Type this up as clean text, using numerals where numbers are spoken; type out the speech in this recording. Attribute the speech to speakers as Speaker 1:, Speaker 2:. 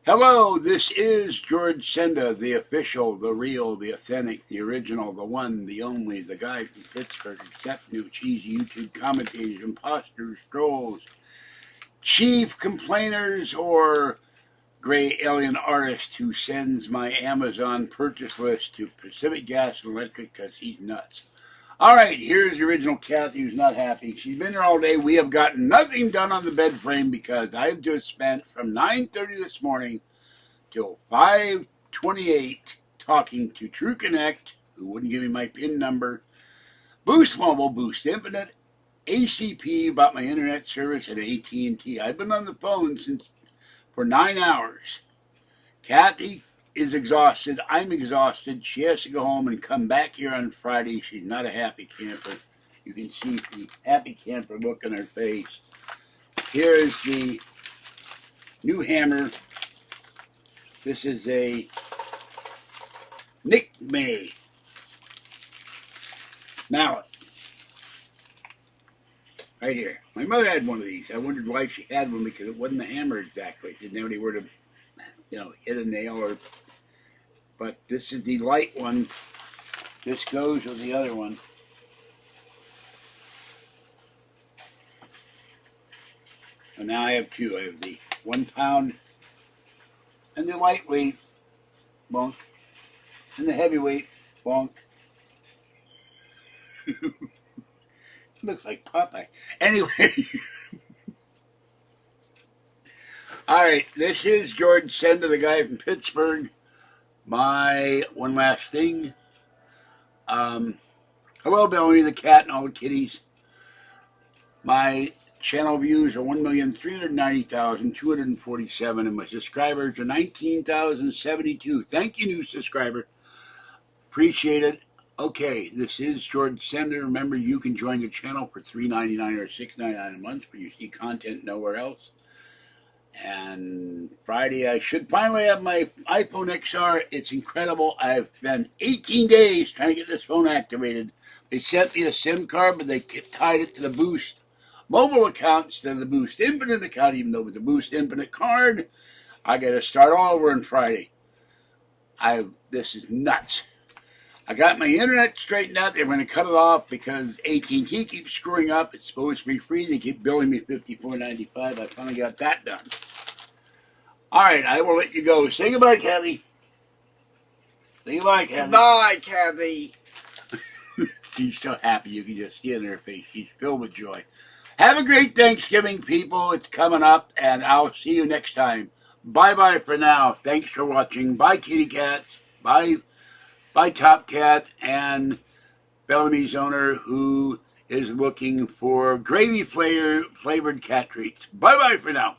Speaker 1: Hello, this is George Senda, the official, the real, the authentic, the original, the one, the only, the guy from Pittsburgh, except new cheesy YouTube commentators, imposters, trolls, chief complainers, or gray alien artist who sends my Amazon purchase list to Pacific Gas and Electric because he's nuts. All right, here's the original Kathy who's not happy. She's been here all day. We have gotten nothing done on the bed frame because I've just spent from 9:30 this morning till 5:28 talking to True Connect, who wouldn't give me my PIN number, Boost Mobile, Boost Infinite, ACP about my internet service, and AT&T. I've been on the phone for 9 hours. Kathy is exhausted. I'm exhausted. She has to go home and come back here on Friday. She's not a happy camper. You can see the happy camper look on her face. Here is the new hammer. This is a Nick May mallet. Right here. My mother had one of these. I wondered why she had one because it wasn't a hammer exactly. It didn't have anywhere to, hit a nail but this is the light one. This goes with the other one. And now I have two. I have the 1 pound and the lightweight bonk and the heavyweight bonk. Looks like Popeye. Anyway. Alright, this is George Senda, the guy from Pittsburgh. My one last thing. Hello, Bellamy the cat and all the kitties. My channel views are 1,390,247 and my subscribers are 19,072. Thank you, new subscriber. Appreciate it. Okay, this is George Sender. Remember, you can join the channel for $3.99 or $6.99 a month where you see content nowhere else. And Friday, I should finally have my iPhone XR. It's incredible. I've been 18 days trying to get this phone activated. They sent me a SIM card, but they tied it to the Boost mobile account instead of the Boost Infinite account, even though with the Boost Infinite card, I got to start all over on Friday. This is nuts. I got my internet straightened out. They're going to cut it off because AT&T keeps screwing up. It's supposed to be free. They keep billing me $54.95. I finally got that done. All right, I will let you go. Say goodbye, Kathy. Say goodbye, Kathy.
Speaker 2: Bye, Kathy.
Speaker 1: She's so happy. You can just see it in her face. She's filled with joy. Have a great Thanksgiving, people. It's coming up, and I'll see you next time. Bye-bye for now. Thanks for watching. Bye, kitty cats. Bye. By Top Cat and Bellamy's owner, who is looking for gravy flavored cat treats. Bye-bye for now.